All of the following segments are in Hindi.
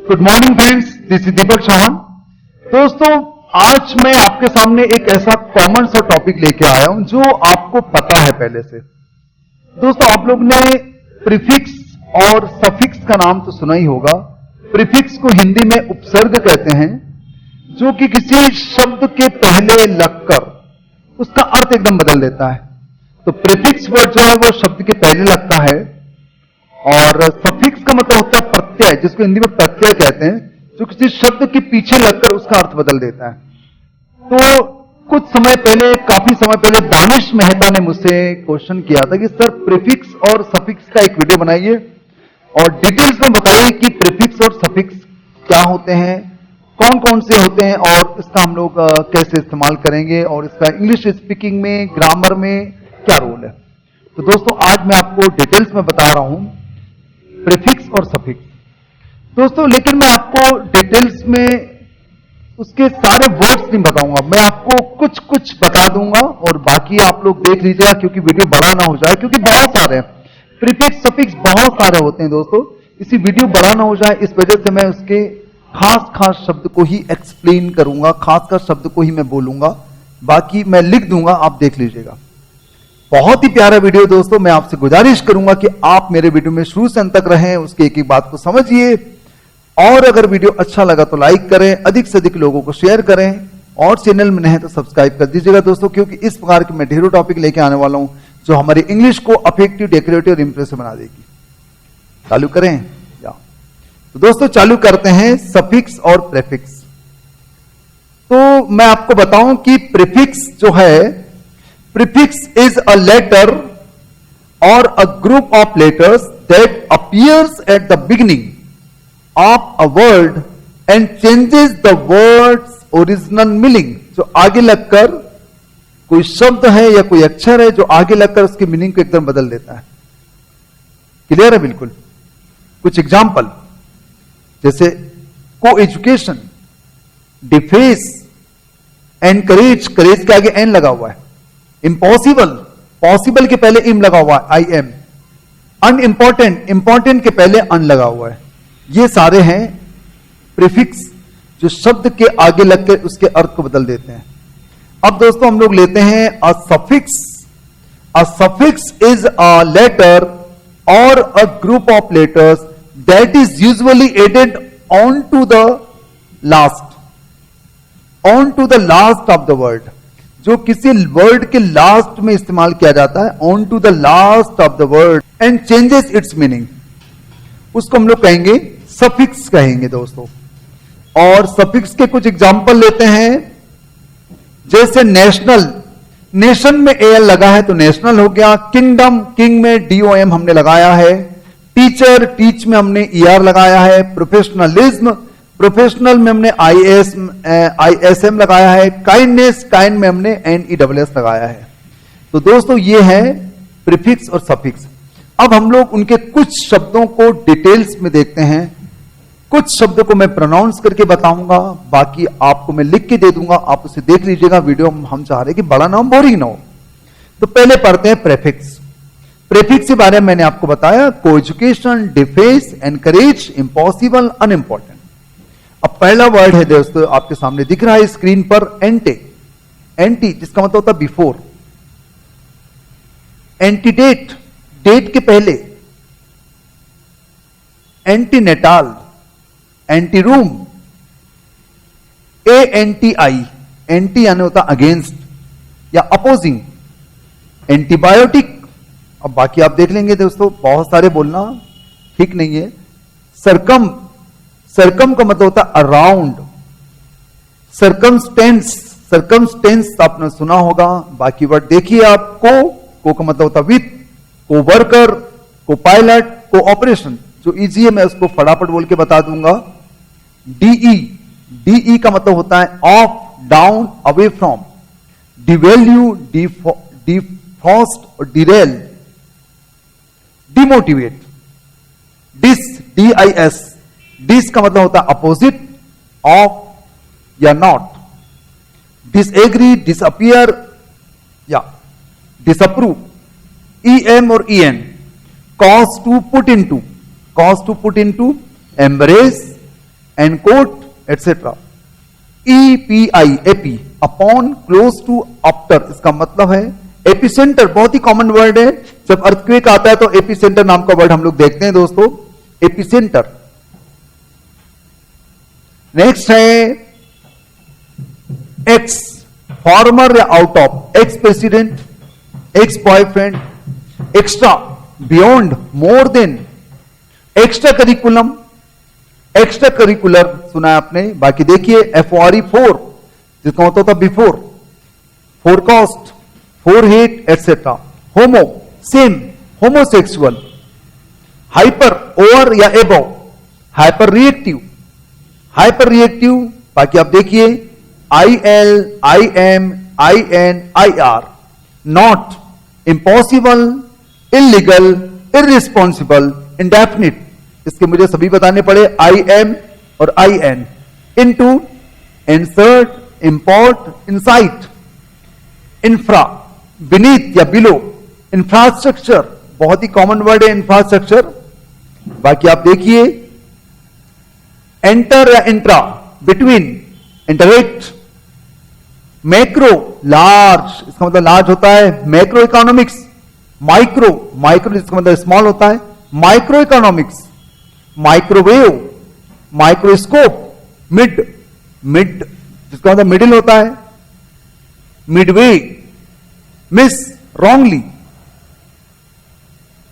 Good morning friends, this is Deepak Chauhan. दोस्तों, आज मैं आपके सामने एक ऐसा कॉमन सा टॉपिक लेके आया हूं जो आपको पता है पहले से। दोस्तों, आप लोग ने प्रीफिक्स और सफिक्स का नाम तो सुना ही होगा। प्रीफिक्स को हिंदी में उपसर्ग कहते हैं, जो कि किसी शब्द के पहले लगकर उसका अर्थ एकदम बदल देता है। तो प्रीफिक्स वर्ड जो है वो शब्द के पहले लगता है, और सफिक्स का मतलब होता है प्रत्यय, जिसको हिंदी में प्रत्यय कहते हैं, जो किसी शब्द के पीछे लगकर उसका अर्थ बदल देता है। तो कुछ समय पहले, काफी समय पहले, दानिश मेहता ने मुझसे क्वेश्चन किया था कि सर प्रीफिक्स और सफिक्स का एक वीडियो बनाइए और डिटेल्स में बताइए कि प्रीफिक्स और सफिक्स क्या होते हैं, कौन कौन से होते हैं और इसका हम लोग कैसे इस्तेमाल करेंगे और इसका इंग्लिश स्पीकिंग में, ग्रामर में क्या रोल है। तो दोस्तों, आज मैं आपको डिटेल्स में बता रहा हूं प्रीफिक्स और सफिक्स। दोस्तों, लेकिन मैं आपको डिटेल्स में उसके सारे वर्ड्स नहीं बताऊंगा, मैं आपको कुछ कुछ बता दूंगा और बाकी आप लोग देख लीजिएगा, क्योंकि वीडियो बड़ा ना हो जाए, क्योंकि बहुत सारे प्रीफिक्स सफिक्स बहुत सारे होते हैं दोस्तों। इसी वीडियो बड़ा ना हो जाए, इस वजह से मैं उसके खास खास शब्द को ही एक्सप्लेन करूंगा, खास खास शब्द को ही मैं बोलूंगा, बाकी मैं लिख दूंगा, आप देख लीजिएगा। बहुत ही प्यारा वीडियो दोस्तों। मैं आपसे गुजारिश करूंगा कि आप मेरे वीडियो में शुरू से अंत तक रहें, उसके एक एक बात को समझिए, और अगर वीडियो अच्छा लगा तो लाइक करें, अधिक से अधिक लोगों को शेयर करें, और चैनल में नहीं तो सब्सक्राइब कर दीजिएगा दोस्तों, क्योंकि इस प्रकार के मैं ढेरों टॉपिक लेके आने वाला हूं जो हमारी इंग्लिश को अफेक्टिव, डेकोरेटिव और इंप्रेसिव बना देगी। चालू करें या तो दोस्तों चालू करते हैं सफिक्स और प्रीफिक्स। तो मैं आपको बताऊं कि प्रीफिक्स जो है, prefix is a letter or a group of letters that appears at the beginning of a word and changes the word's original meaning। जो आगे लगकर कोई शब्द है या कोई अक्षर है जो आगे लगकर उसकी मीनिंग को एकदम बदल देता है। क्लियर है बिल्कुल। कुछ एग्जाम्पल जैसे को एजुकेशन, डिफेस, एनकरेज, करेज के आगे एन लगा हुआ है। इम्पॉसिबल, पॉसिबल के पहले इम लगा हुआ है, आई एम। अनइंपॉर्टेंट, इंपॉर्टेंट के पहले अन लगा हुआ है। ये सारे हैं प्रीफिक्स जो शब्द के आगे लगकर उसके अर्थ को बदल देते हैं। अब दोस्तों हम लोग लेते हैं a suffix. A suffix is a letter और a group of letters that is usually added on to the last, on to the last of the word, जो किसी वर्ड के लास्ट में इस्तेमाल किया जाता है, on to the last of the word and changes its meaning, उसको हम लोग कहेंगे सफिक्स कहेंगे दोस्तों। और सफिक्स के कुछ एग्जांपल लेते हैं, जैसे नेशनल, नेशन में एल लगा है तो नेशनल हो गया। किंगडम, किंग में डीओएम हमने लगाया है। टीचर, टीच में हमने ईआर लगाया है। प्रोफेशनलिज्म, प्रोफेशनल में हमने आईएसएम लगाया है। काइंडनेस, काइंड में हमने एनईडब्ल्यूएस लगाया है। तो दोस्तों ये है प्रीफिक्स और सफिक्स। अब हम लोग उनके कुछ शब्दों को डिटेल्स में देखते हैं। कुछ शब्दों को मैं प्रोनाउंस करके बताऊंगा, बाकी आपको मैं लिख के दे दूंगा, आप उसे देख लीजिएगा। वीडियो हम चाह रहे हैं कि बड़ा ना हो, बोरिंग ना हो। तो पहले पढ़ते हैं प्रीफिक्स। प्रीफिक्स के बारे में मैंने आपको बताया, को education, deface, encourage, impossible, unimportant. अब पहला वर्ड है दोस्तों आपके सामने दिख रहा है स्क्रीन पर, एंटे। एंटी जिसका मतलब होता है बिफोर। एंटीडेट, डेट के पहले। एंटीनेटाल, एंटी रूम। एएनटीआई, एंटी यानी होता अगेंस्ट या अपोजिंग। एंटीबायोटिक, अब बाकी आप देख लेंगे दोस्तों, बहुत सारे बोलना ठीक नहीं है। सरकम, सरकम का मतलब होता है अराउंड। सरकमस्टेंस, सरकमस्टेंस आपने सुना होगा, बाकी वर्ड देखिए आप। को का मतलब होता है विथ। को वर्कर, को पायलट, को ऑपरेशन। जो इजी है मैं उसको फटाफट बोल के बता दूंगा। डीई, डीई का मतलब होता है off, down, away from. Devalue, defrost और derail. Demotivate, dis, D I S, dis का मतलब होता है अपोजिट ऑफ या नॉट। डिसएग्री, डिसअपियर या डिसअप्रूव। ईएम और E N, cause to put into, cause to put into, embrace, encode etcetera. EPI epi upon, close to, after, इसका मतलब है एपिसेंटर। बहुत ही कॉमन वर्ड है, जब अर्थक्वेक आता है तो एपिसेंटर नाम का वर्ड हम लोग देखते हैं दोस्तों, एपिसेंटर। नेक्स्ट है एक्स, फॉर्मर या out of, ex president, ex boyfriend, extra, beyond, more than, extra curriculum, extra curricular सुना है आपने। बाकी देखिए FORE 4 जिसका मतलब होता बिफोर, फोरकास्ट, फोरहेड एटसेट्रा। होमो सेम, होमोसेक्सुअल। हाइपर ओवर या above, hyper reactive, hyper reactive. बाकी आप देखिए IL, IM, IN, IR। Not, impossible, illegal, irresponsible, indefinite, इसके मुझे सभी बताने पड़े IM और IN। Into, insert, import, insight. Infra, beneath या बिलो। इंफ्रास्ट्रक्चर, बहुत ही कॉमन वर्ड है इंफ्रास्ट्रक्चर। बाकी आप देखिए एंटर या intra, between, interact. Macro, large, इसका मतलब लार्ज होता है मैक्रो इकोनॉमिक्स। माइक्रो, माइक्रो इसका मतलब स्मॉल होता है micro economics. Microwave, microscope. Mid, mid जिसका मतलब मिडिल होता है midway. Mis, wrongly.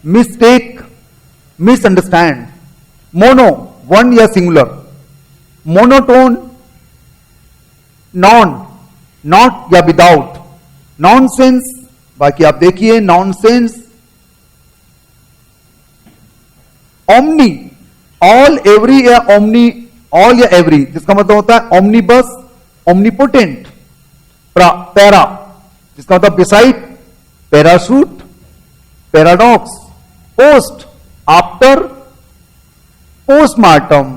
Mistake, misunderstand. Mono, one या सिंगुलर। मोनोटोन, नॉन, नॉट या विदाउट। नॉनसेंस, बाकी आप देखिए नॉनसेंस। ओमनी, ऑल, एवरी या ओमनी, ऑल या एवरी, जिसका मतलब होता है ओमनीबस, ओमनीपोटेंट। पैरा जिसका मतलब beside, parachute, paradox. Post, after, postmortem,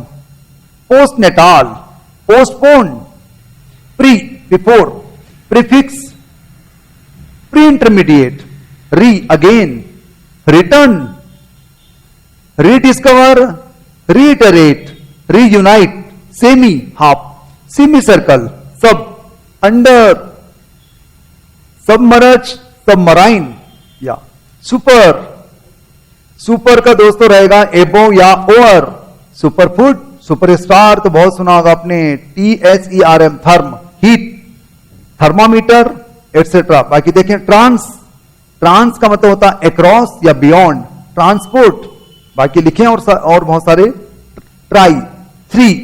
postnatal, postpone. Pre, before. Prefix, pre intermediate. Re, again. Return, rediscover, reiterate, reunite. Semi, half. Semi circle, सब। अंडर, सबमर्ज, सबमराइन या सुपर। सुपर का दोस्तों रहेगा एबो या ओवर। सुपरफूड, सुपरस्टार तो बहुत सुना होगा आपने, THERM, therm, heat, thermometer et cetera. बाकी देखें ट्रांस, ट्रांस का मतलब होता है अक्रॉस या बियॉन्ड। ट्रांसपोर्ट, बाकी लिखे और बहुत सारे। Try, three.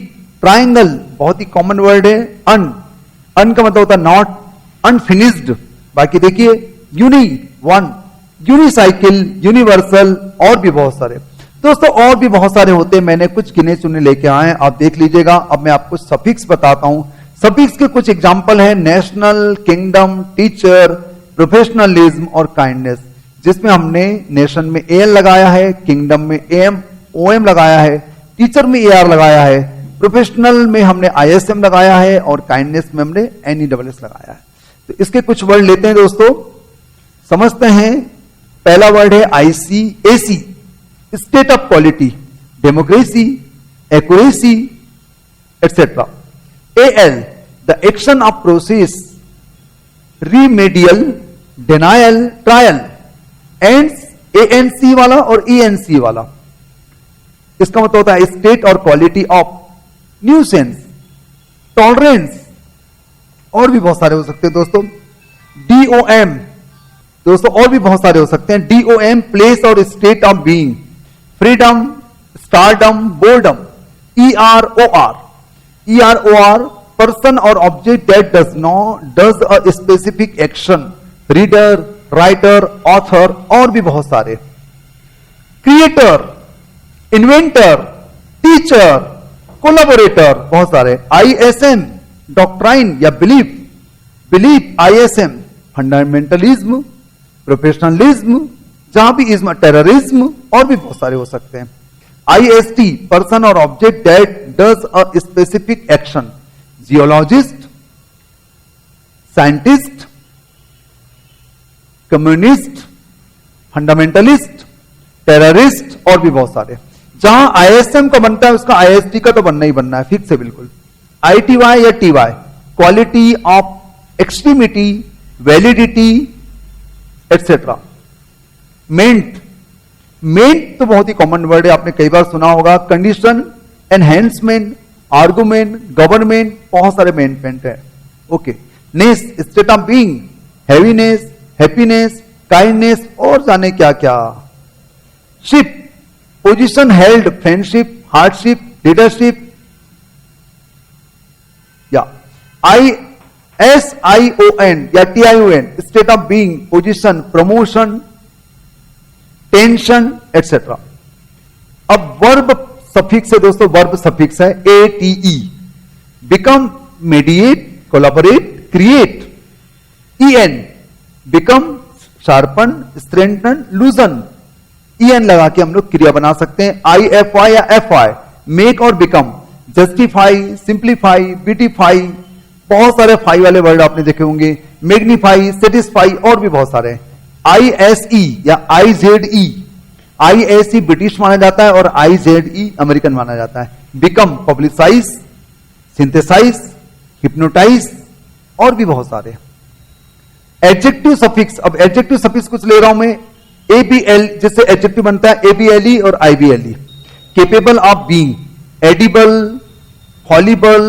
ट्राइंगल, बहुत ही कॉमन वर्ड है। अन, अन का मतलब होता है नॉट, अनफिनिश्ड। बाकी देखिए यूनि, वन। यूनिसाइकिल, यूनिवर्सल, और भी बहुत सारे दोस्तों, और भी बहुत सारे होते हैं। मैंने कुछ गिने चुने लेके आए हैं, आप देख लीजिएगा। अब मैं आपको सफिक्स बताता हूं। सफिक्स के कुछ एग्जाम्पल है, नेशनल, किंगडम, टीचर, प्रोफेशनलिज्म और काइंडनेस। जिसमें हमने नेशन में AL लगाया है, किंगडम में AM, OM लगाया है, टीचर में AR लगाया है, प्रोफेशनल में हमने ISM लगाया है, और काइंडनेस में हमने NESS लगाया है। तो इसके कुछ वर्ड लेते हैं दोस्तों, समझते हैं। पहला वर्ड है AC, state of quality, democracy, accuracy etcetera. AL, the action of process, remedial, denial, trial. Ends, ANC वाला और ENC वाला, इसका मतलब होता है स्टेट और क्वालिटी ऑफ। न्यूसेंस, टॉलरेंस, और भी बहुत सारे हो सकते हैं दोस्तों। DOM दोस्तों, और भी बहुत सारे हो सकते हैं। DOM, प्लेस और state of being. Freedom, stardom, boredom. EROR, person और object that does a specific action. Reader, writer, author, और भी बहुत सारे। क्रिएटर, इन्वेंटर, टीचर, कोलैबोरेटर, बहुत सारे। ISM, डॉक्ट्राइन या बिलीफ, ISM, फंडामेंटलिज्म, प्रोफेशनलिज्म, जहां भी इज्म, टेररिज्म, और भी बहुत सारे हो सकते हैं। IST, पर्सन और object that does a specific action. Geologist, scientist, communist, fundamentalist, terrorist, और भी बहुत सारे। जहां ISM का बनता है उसका IST का तो बनना ही बनना है, फिक्स है बिल्कुल। ITY या TY, quality of extremity, validity etcetera. Ment, ment तो बहुत ही कॉमन वर्ड है, आपने कई बार सुना होगा। कंडीशन, एनहेंसमेंट, आर्गुमेंट, गवर्नमेंट, बहुत सारे मेंट है। Okay. Ness, state of being, heaviness, happiness, kindness और जाने क्या क्या। Ship, position held, friendship, hardship, leadership. या SION या TION, state of being, position, promotion, tension et cetera. अब वर्ब सफिक्स है दोस्तों, वर्ब सफिक्स है ATE। Become, mediate, collaborate, create. EN, become, sharpen, strengthen, loosen. EN लगा के हम लोग क्रिया बना सकते हैं। IFY या FY, मेक और बिकम, जस्टिफाई, सिंप्लीफाई, ब्यूटीफाई, बहुत सारे फाई वाले वर्ड आपने देखे होंगे। मैग्नीफाई, सेटिस्फाई और भी बहुत सारे। ISE या IZE, ISE ब्रिटिश माना जाता है और IZE अमेरिकन माना जाता है। बिकम, पब्लिसाइज, सिंथेसाइज, हिप्नोटाइज और भी बहुत सारे। एडजेक्टिव सफिक्स, अब एडजेक्टिव सफिक्स कुछ ले रहा हूं मैं। ABL, जिससे एडजेक्टिव बनता है ABLE और IBLE। Capable of being, edible, हॉलीबल,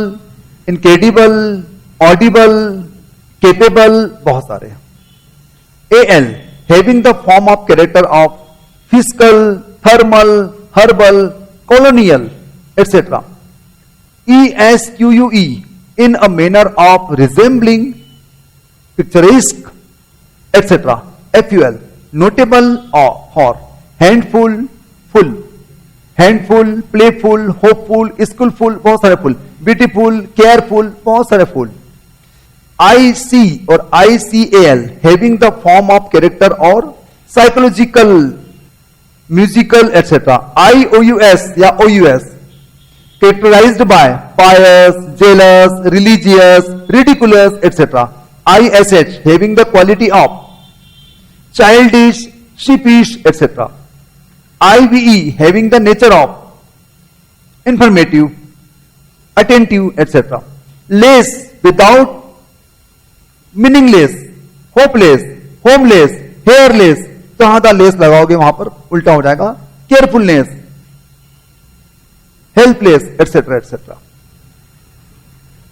इनक्रेडिबल, ऑडिबल, केपेबल, बहुत सारे। AL, having the form of character of physical, thermal, herbal, colonial etcetera. ESQUE, in a manner of resembling, picturesque etc. FUL, notable for, handful, full, handful, playful, hopeful, skillful, बहुत सारे फुल, beautiful, careful, बहुत सारे फुल। IC और ICAL, having the form of character or psychological, musical etc. IOUS या OUS, characterized by, pious, jealous, religious, ridiculous etc. ISH, having the quality of, childish, sheepish etc. IVE, having the nature of, informative, attentive etc. Less, without, meaningless, hopeless, homeless, hairless, जहां था लेस लगाओगे वहां पर उल्टा हो जाएगा। Carefulness, helpless etcetera etcetera.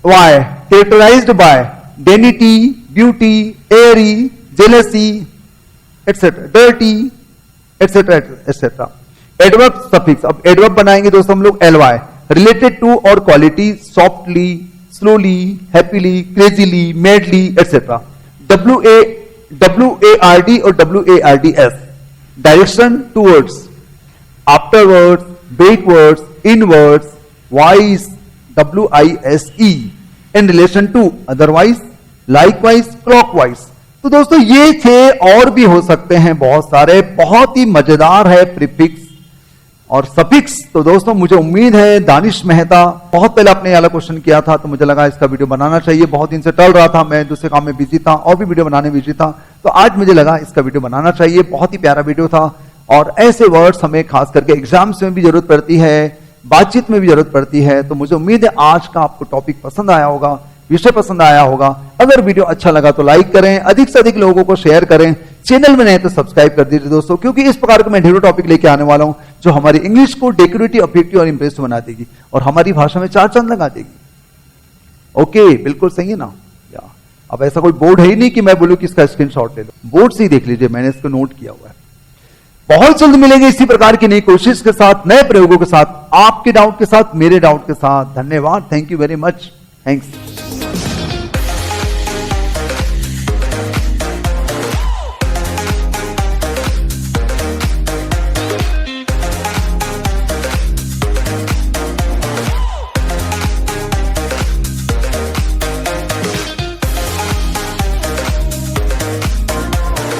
Y, characterized by, डेनिटी, beauty, airy, jealousy etcetera, dirty etcetera etcetera. Adverb suffix, अब एडवर्ब बनाएंगे दोस्तों हम लोग LY, रिलेटेड टू और quality, softly, slowly, happily, crazily, madly etcetera. WARD और WARDS, direction, towards, afterwards, backwards, inwards, wise, WISE, in relation to, otherwise, likewise, clockwise. तो दोस्तों ये थे, और भी हो सकते हैं बहुत सारे। बहुत ही मजेदार है प्रीफिक्स और सफिक्स। तो दोस्तों मुझे उम्मीद है, दानिश मेहता बहुत पहले आपने वाला क्वेश्चन किया था तो मुझे लगा इसका वीडियो बनाना चाहिए। बहुत दिन से टल रहा था, मैं दूसरे काम में बिजी था और भी वीडियो बनाने में बिजी था, तो आज मुझे लगा इसका वीडियो बनाना चाहिए। बहुत ही प्यारा वीडियो था और ऐसे वर्ड्स हमें खास करके एग्जाम्स में भी जरूरत पड़ती है, बातचीत में भी जरूरत पड़ती है। तो मुझे उम्मीद है आज का आपको टॉपिक पसंद आया होगा, विषय पसंद आया होगा। अगर वीडियो अच्छा लगा तो लाइक करें, अधिक से अधिक लोगों को शेयर करें, चैनल में नए तो सब्सक्राइब कर दीजिए दोस्तों, क्योंकि इस प्रकार का मैं ढेरों टॉपिक लेके आने वाला हूं जो हमारी इंग्लिश को डेकोरेटिव, अफेक्टिव और इंप्रेसिव बना देगी और हमारी भाषा में चार चांद लगा देगी। ओके, बिल्कुल सही है ना। या अब ऐसा कोई बोर्ड है ही नहीं कि मैं बोलूं कि इसका स्क्रीनशॉट ले लो, बोर्ड से ही देख लीजिए, मैंने इसको नोट किया हुआ है। बहुत जल्द मिलेंगे इसी प्रकार की नई कोशिश के साथ, नए प्रयोगों के साथ, आपके डाउट के साथ, मेरे डाउट के साथ। धन्यवाद, thank you very much, thanks.